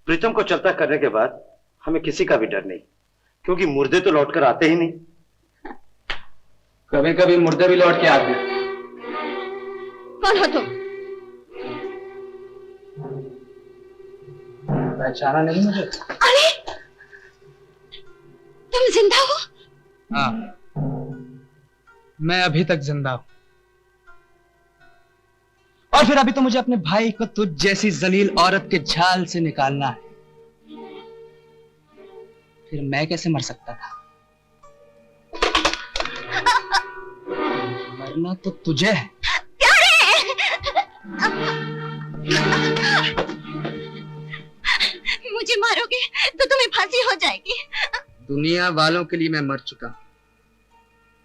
प्रीतम को चलता करने के बाद हमें किसी का भी डर नहीं, क्योंकि मुर्दे तो लौटकर आते ही नहीं। कभी कभी मुर्दे भी लौट के आते हैं। कौन हो तुम? पहचाना नहीं मुझे? अरे तुम जिंदा हो? हाँ, मैं अभी तक जिंदा हूं। और फिर अभी तो मुझे अपने भाई को तुझ जैसी जलील औरत के झाल से निकालना है। फिर मैं कैसे मर सकता था? मरना तो तुझे है। मुझे मारोगे तो तुम्हें फांसी हो जाएगी। दुनिया वालों के लिए मैं मर चुका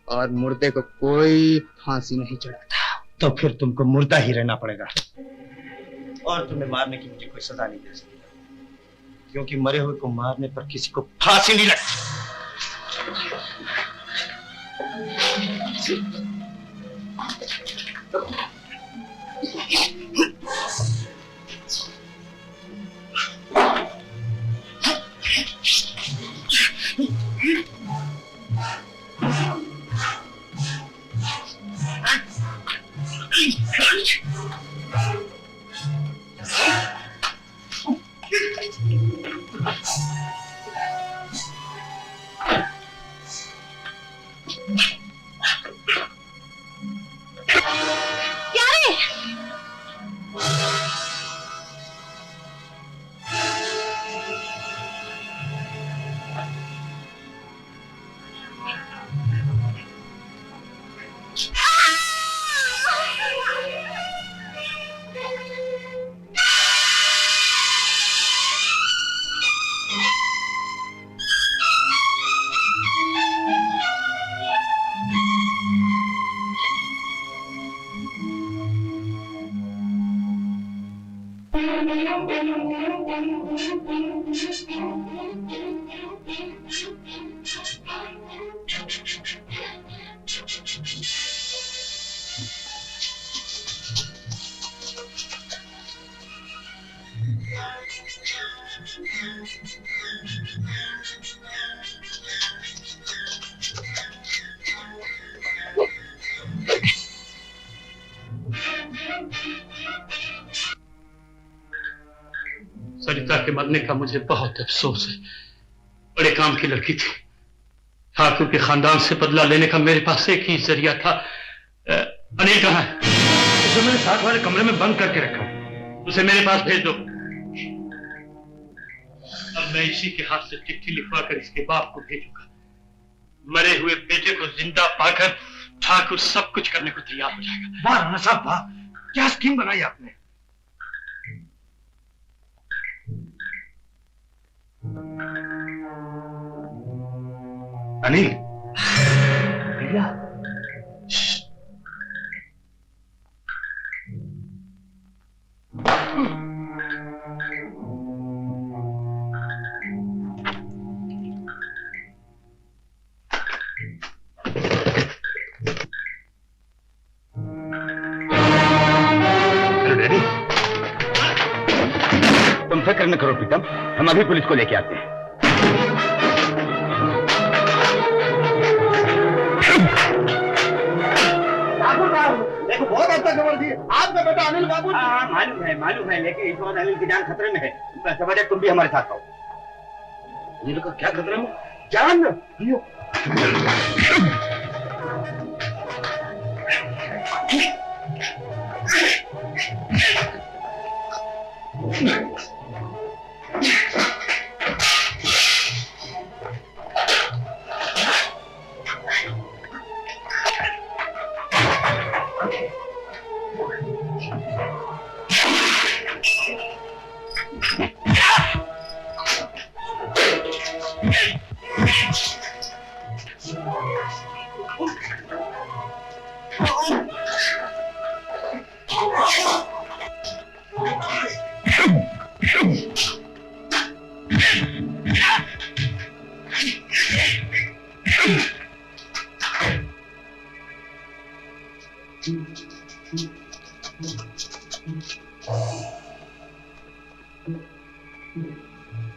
और मुर्दे को कोई फांसी नहीं चढ़ाता। तो फिर तुमको मुर्दा ही रहना पड़ेगा और तुम्हें मारने की मुझे कोई सजा नहीं दे सकती, क्योंकि मरे हुए को मारने पर किसी को फांसी नहीं लगती। सरिता के मरने का मुझे बहुत अफसोस है। बड़े काम की लड़की थी। ठाकुर के खानदान से बदला लेने का मेरे पास एक ही जरिया था। अनिल कहाँ है? उसे मैंने साथ वाले कमरे में बंद करके रखा, उसे मेरे पास भेज दो। अब मैं इसी के हाथ से चिट्ठी लिखवाकर इसके बाप को भेजूंगा। मरे हुए बेटे को जिंदा पाकर ठाकुर सब कुछ करने को तैयार हो जाएगा। वाह राणा साहब वाह, क्या स्कीम बनाई आपने। अनिल भैया, तुम फिक्र न करो प्रीतम, हम अभी पुलिस को लेके आते हैं। देखो बहुत अच्छा खबर दी आपका बेटा अनिल बाबू। मालूम है, लेकिन इस वक्त अनिल की जान खतरे में है। समझे, तुम भी हमारे साथ आओ। अनिल का क्या खतरा है? जान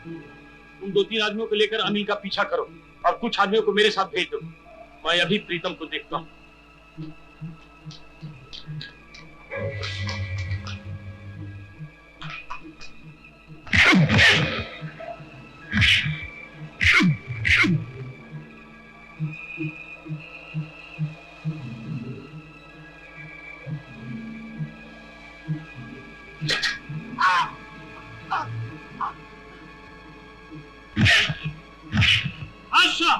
तुम 2-3 आदमियों को लेकर अनिल का पीछा करो और कुछ आदमियों को मेरे साथ भेज दो। मैं अभी प्रीतम को देखता हूँ। आशा,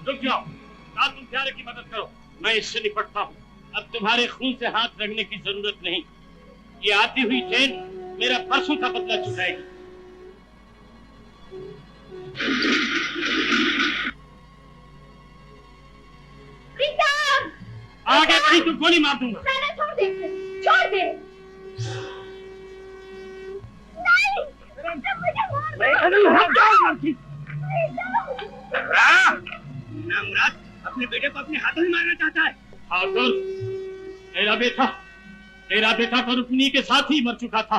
रुक जाओ। कहा तुम प्यारे की मदद करो, मैं इससे निपटता हूँ। अब तुम्हारे खून से हाथ रगड़ने की जरूरत नहीं। ये आती हुई ट्रेन मेरा परसों का बदला चुकाएगी। प्रीतम! आगे बढ़ी तो गोली मार दूंगा। मैंने छोड़ दे, छोड़ दे। नहीं, प्रीतम मुझे मार दे। नामराज अपने बेटे को अपने हाथों में मारना चाहता है। ठाकुर, तेरा बेटा तो रुक्मिणी के साथ ही मर चुका था।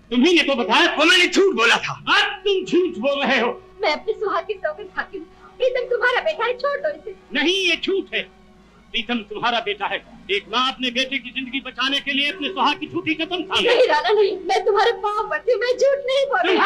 तुम्ही ने तो बताया। वो मैंने झूठ बोला था। अब तुम झूठ बोल रहे हो। मैं अपने सुहाग की सौगंध खाती हूँ, प्रीतम तुम्हारा बेटा है, छोड़ दो इसे। नहीं, ये झूठ है। प्रीतम तुम्हारा बेटा है। एक माँ अपने बेटे की जिंदगी बचाने के लिए अपने सुहाग की झूठी कसम खा ले। नहीं राणा नहीं, मैं तुम्हारे पाँव पड़ती हूँ, मैं झूठ नहीं बोल रही।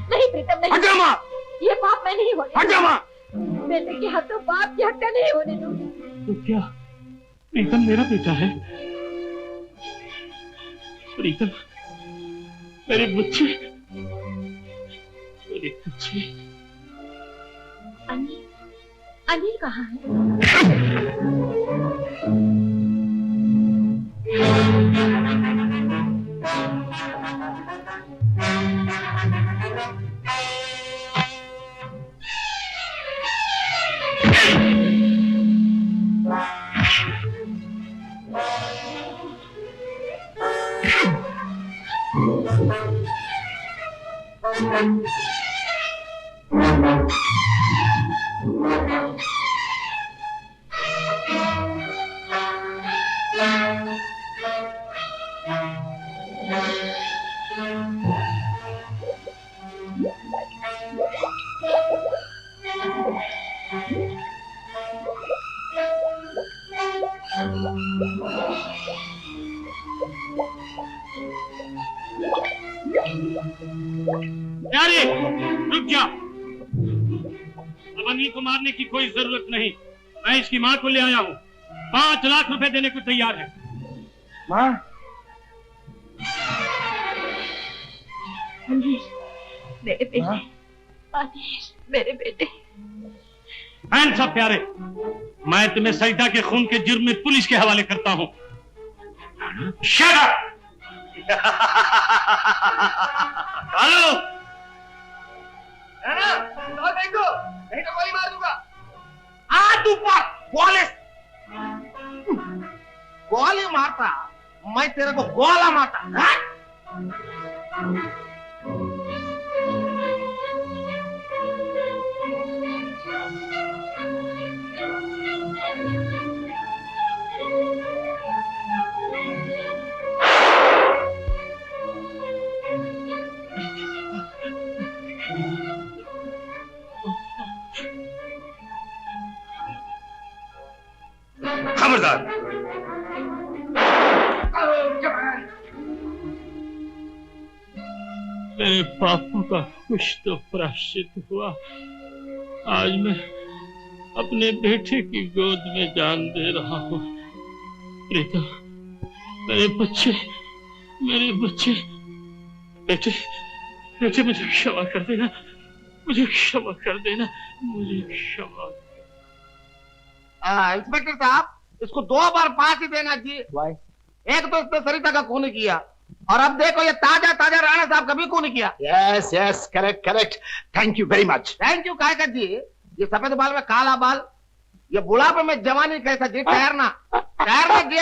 नहीं प्रीतम नहीं, ये पाप मैं नहीं होने दूंगी। बेटे के हाथों बाप की हत्या नहीं होने दूंगी। तो क्या प्रीतम मेरा बेटा है? प्रीतम मेरी बच्ची, मेरी बच्ची। अनिल, अनिल कहाँ है? प्यारे, रुक जा। अब अनिल को मारने की कोई जरूरत नहीं। मैं इसकी माँ को ले आया हूँ। 5 लाख रुपए देने को तैयार है। माँ, अनिल मेरे बेटे, अनिल मेरे बेटे। बहन साहब प्यारे, मैं तुम्हें सरिता के खून के जुर्म में पुलिस के हवाले करता हूँ। Shut up! हेलो, है ना? तो देखो, नहीं तो गोली मार दूंगा। आ तू पर गोली मारता, मैं तेरे को गोला मारता। खबरदार। मेरे पापों का कुछ तो प्रायश्चित हुआ। आज मैं अपने बेटे की गोद में जान दे रहा हूँ। प्रीतम, मेरे बच्चे, मेरे बच्चे, बेटे, बेटे मुझे क्षमा कर देना, मुझे क्षमा कर देना, मुझे क्षमा। इंस्पेक्टर साहब, इसको 2 बार फांसी देना जी। एक तो इसने सरिता का खून किया, और अब देखो ये ताजा ताजा राणा साहब का भी खून किया। Yes yes, correct correct, thank you very much. Thank you काय का जी, ये सफेद बाल में काला बाल, ये बुढ़ापे में जवानी कैसा जी, ठहरना जी।